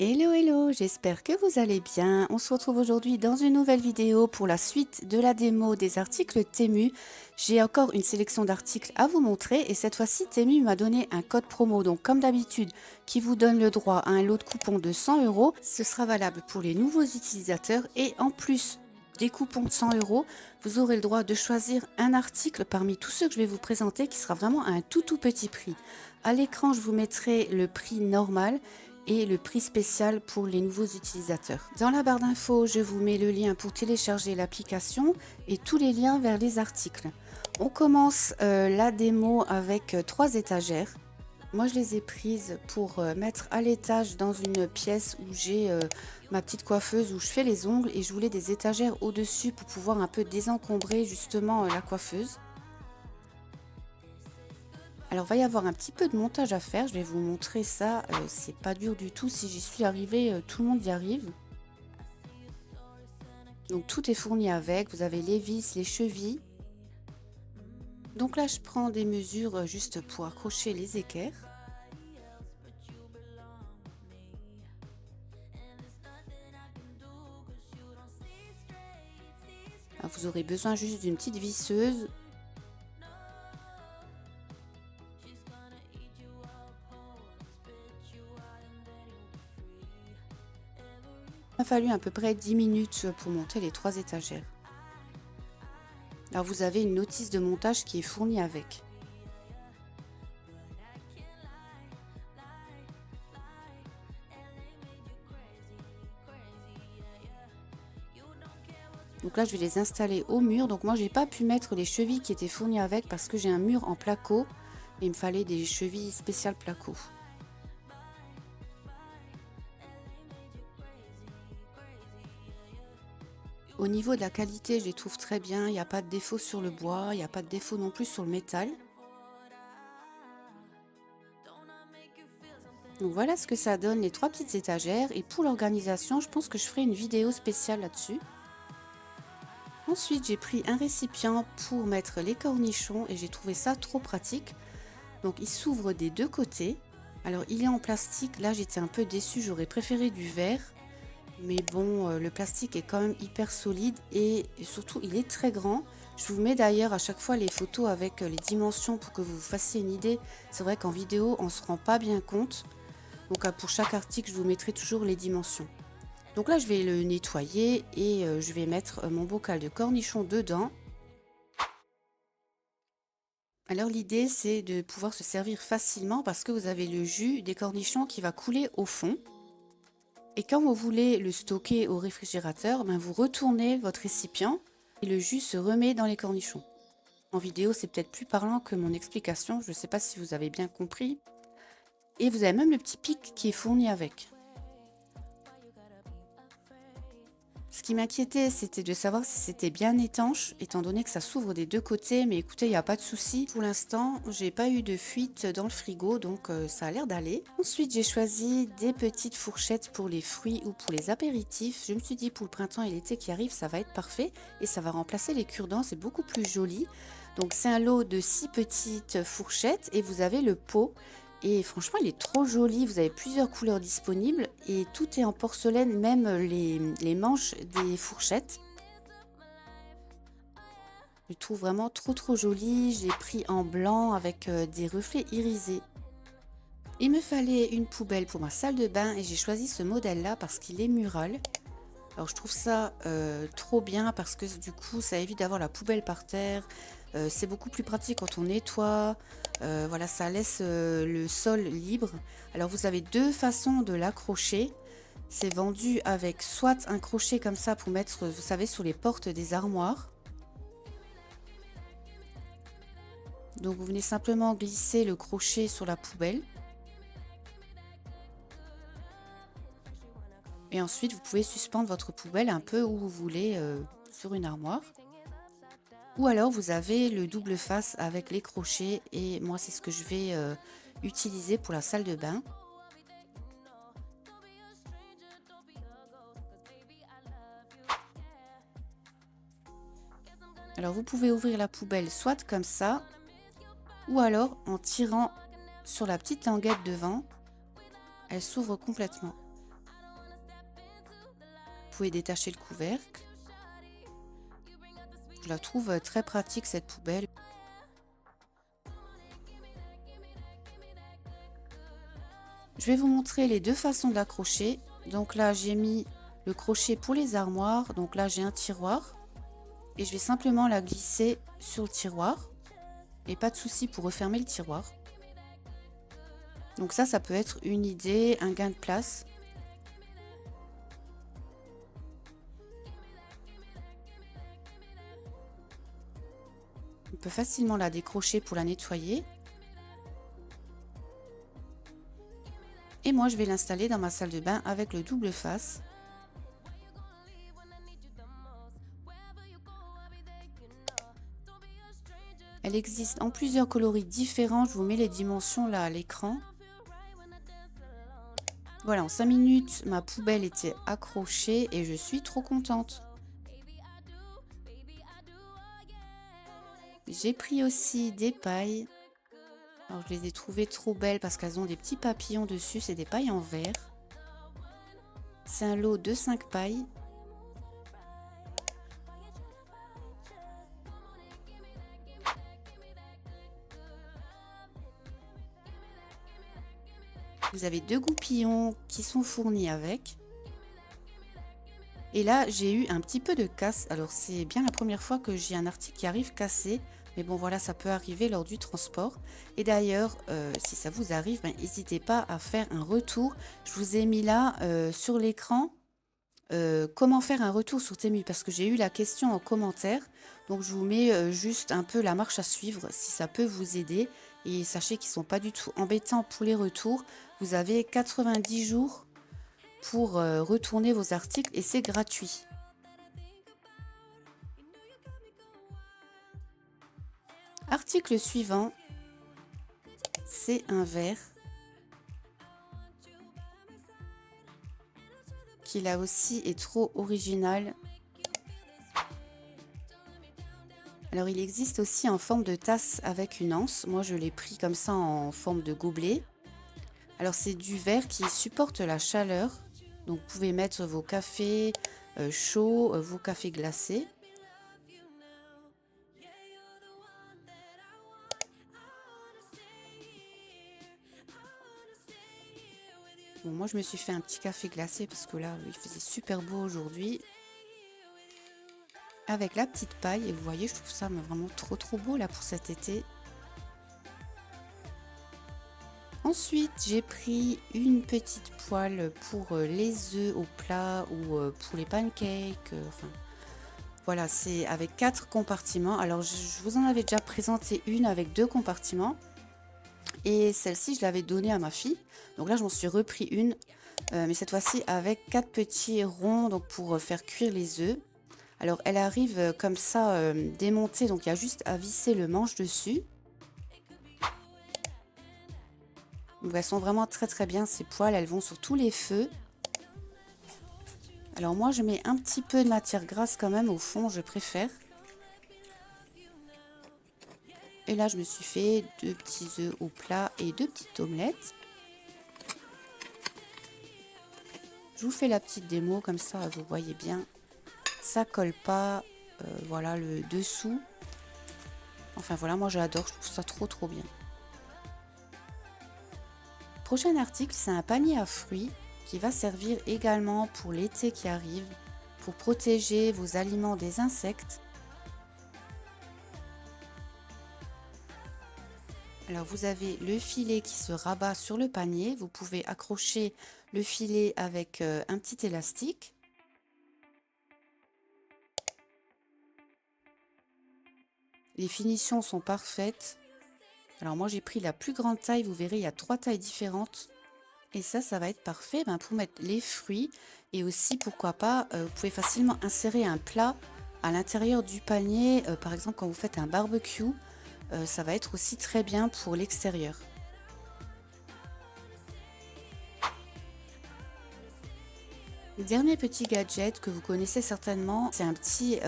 Hello hello, j'espère que vous allez bien. On se retrouve aujourd'hui dans une nouvelle vidéo pour la suite de la démo des articles Temu. J'ai encore une sélection d'articles à vous montrer et cette fois-ci Temu m'a donné un code promo, donc comme d'habitude, qui vous donne le droit à un lot de coupons de 100 euros. Ce sera valable pour les nouveaux utilisateurs et en plus des coupons de 100 euros, vous aurez le droit de choisir un article parmi tous ceux que je vais vous présenter qui sera vraiment à un tout petit prix. À l'écran, je vous mettrai le prix normal et le prix spécial pour les nouveaux utilisateurs. Dans la barre d'infos, je vous mets le lien pour télécharger l'application et tous les liens vers les articles. On commence la démo avec 3 étagères. Moi, je les ai prises pour mettre à l'étage dans une pièce où j'ai ma petite coiffeuse où je fais les ongles et je voulais des étagères au-dessus pour pouvoir un peu désencombrer justement la coiffeuse. Alors, il va y avoir un petit peu de montage à faire. Je vais vous montrer ça. C'est pas dur du tout. Si j'y suis arrivée, tout le monde y arrive. Donc, tout est fourni avec. Vous avez les vis, les chevilles. Donc là, je prends des mesures juste pour accrocher les équerres. Alors, vous aurez besoin juste d'une petite visseuse. Il m'a fallu à peu près 10 minutes pour monter les 3 étagères. Alors vous avez une notice de montage qui est fournie avec. Donc là je vais les installer au mur. Donc moi j'ai pas pu mettre les chevilles qui étaient fournies avec parce que j'ai un mur en placo. Et il me fallait des chevilles spéciales placo. Au niveau de la qualité, je les trouve très bien. Il n'y a pas de défaut sur le bois, il n'y a pas de défaut non plus sur le métal. Donc voilà ce que ça donne, les 3 petites étagères. Et pour l'organisation, je pense que je ferai une vidéo spéciale là-dessus. Ensuite, j'ai pris un récipient pour mettre les cornichons et j'ai trouvé ça trop pratique. Donc il s'ouvre des 2 côtés. Alors il est en plastique, là j'étais un peu déçue, j'aurais préféré du verre. Mais bon, le plastique est quand même hyper solide et surtout il est très grand. Je vous mets d'ailleurs à chaque fois les photos avec les dimensions pour que vous vous fassiez une idée. C'est vrai qu'en vidéo on ne se rend pas bien compte. Donc pour chaque article je vous mettrai toujours les dimensions. Donc là je vais le nettoyer et je vais mettre mon bocal de cornichons dedans. Alors l'idée c'est de pouvoir se servir facilement parce que vous avez le jus des cornichons qui va couler au fond. Et quand vous voulez le stocker au réfrigérateur, vous retournez votre récipient et le jus se remet dans les cornichons. En vidéo, c'est peut-être plus parlant que mon explication, je ne sais pas si vous avez bien compris. Et vous avez même le petit pic qui est fourni avec. Ce qui m'inquiétait, c'était de savoir si c'était bien étanche, étant donné que ça s'ouvre des 2 côtés. Mais écoutez, il n'y a pas de souci. Pour l'instant, j'ai pas eu de fuite dans le frigo, donc ça a l'air d'aller. Ensuite, j'ai choisi des petites fourchettes pour les fruits ou pour les apéritifs. Je me suis dit, pour le printemps et l'été qui arrive, ça va être parfait. Et ça va remplacer les cure-dents, c'est beaucoup plus joli. Donc c'est un lot de 6 petites fourchettes et vous avez le pot. Et franchement, il est trop joli. Vous avez plusieurs couleurs disponibles et tout est en porcelaine, même les manches des fourchettes. Je le trouve vraiment trop joli. Je l'ai pris en blanc avec des reflets irisés. Il me fallait une poubelle pour ma salle de bain et j'ai choisi ce modèle-là parce qu'il est mural. Alors je trouve ça trop bien parce que du coup ça évite d'avoir la poubelle par terre. C'est beaucoup plus pratique quand on nettoie. Voilà, ça laisse le sol libre. Alors vous avez 2 façons de l'accrocher. C'est vendu avec soit un crochet comme ça pour mettre, vous savez, sur les portes des armoires. Donc vous venez simplement glisser le crochet sur la poubelle. Et ensuite, vous pouvez suspendre votre poubelle un peu où vous voulez sur une armoire. Ou alors, vous avez le double face avec les crochets. Et moi, c'est ce que je vais utiliser pour la salle de bain. Alors, vous pouvez ouvrir la poubelle soit comme ça, ou alors en tirant sur la petite languette devant, elle s'ouvre complètement. pouvez détacher le couvercle. Je la trouve très pratique cette poubelle. Je vais vous montrer les deux façons d'accrocher. Donc là, j'ai mis le crochet pour les armoires. Donc là, j'ai un tiroir. Et je vais simplement la glisser sur le tiroir. Et pas de souci pour refermer le tiroir. Donc ça peut être une idée, un gain de place. On peut facilement la décrocher pour la nettoyer. Et moi, je vais l'installer dans ma salle de bain avec le double face. Elle existe en plusieurs coloris différents. Je vous mets les dimensions là à l'écran. Voilà, en 5 minutes, ma poubelle était accrochée et je suis trop contente. J'ai pris aussi des pailles. Alors, je les ai trouvées trop belles parce qu'elles ont des petits papillons dessus. C'est des pailles en verre. C'est un lot de 5 pailles. Vous avez 2 goupillons qui sont fournis avec. Et là, j'ai eu un petit peu de casse. Alors, c'est bien la première fois que j'ai un article qui arrive cassé. Mais bon, voilà, ça peut arriver lors du transport. Et d'ailleurs, si ça vous arrive, n'hésitez pas à faire un retour. Je vous ai mis là, sur l'écran, comment faire un retour sur Temu. Parce que j'ai eu la question en commentaire. Donc, je vous mets juste un peu la marche à suivre si ça peut vous aider. Et sachez qu'ils ne sont pas du tout embêtants pour les retours. Vous avez 90 jours pour retourner vos articles et c'est gratuit. Article suivant, c'est un verre qui là aussi est trop original. Alors il existe aussi en forme de tasse avec une anse. Moi je l'ai pris comme ça en forme de gobelet. Alors c'est du verre qui supporte la chaleur. Donc vous pouvez mettre vos cafés chauds, vos cafés glacés. Bon, moi je me suis fait un petit café glacé parce que là il faisait super beau aujourd'hui. Avec la petite paille, et vous voyez, je trouve ça vraiment trop beau là pour cet été. Ensuite, j'ai pris une petite poêle pour les œufs au plat ou pour les pancakes. Enfin, voilà, c'est avec 4 compartiments. Alors, je vous en avais déjà présenté une avec 2 compartiments. Et celle-ci, je l'avais donnée à ma fille. Donc là, je m'en suis repris une. Mais cette fois-ci avec 4 petits ronds donc pour faire cuire les œufs. Alors, elle arrive comme ça démontée. Donc, il y a juste à visser le manche dessus. Donc, elles sont vraiment très bien ces poêles, elles vont sur tous les feux. Alors moi je mets un petit peu de matière grasse quand même au fond, je préfère. Et là je me suis fait 2 petits œufs au plat et 2 petites omelettes. Je vous fais la petite démo comme ça vous voyez bien. Ça colle pas, voilà le dessous. Enfin voilà, moi j'adore, je trouve ça trop bien. Prochain article, c'est un panier à fruits qui va servir également pour l'été qui arrive, pour protéger vos aliments des insectes. Alors vous avez le filet qui se rabat sur le panier, vous pouvez accrocher le filet avec un petit élastique. Les finitions sont parfaites. Alors moi j'ai pris la plus grande taille, vous verrez il y a 3 tailles différentes. Et ça va être parfait pour mettre les fruits. Et aussi pourquoi pas, vous pouvez facilement insérer un plat à l'intérieur du panier. Par exemple quand vous faites un barbecue, ça va être aussi très bien pour l'extérieur. Le dernier petit gadget que vous connaissez certainement, c'est un petit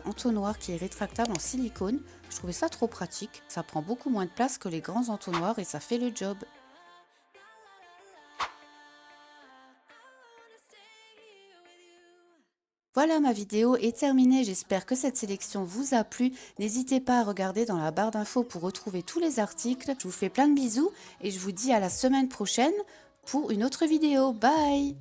entonnoir qui est rétractable en silicone. Je trouvais ça trop pratique. Ça prend beaucoup moins de place que les grands entonnoirs et ça fait le job. Voilà, ma vidéo est terminée, j'espère que cette sélection vous a plu. N'hésitez pas à regarder dans la barre d'infos pour retrouver tous les articles. Je vous fais plein de bisous et je vous dis à la semaine prochaine pour une autre vidéo. Bye!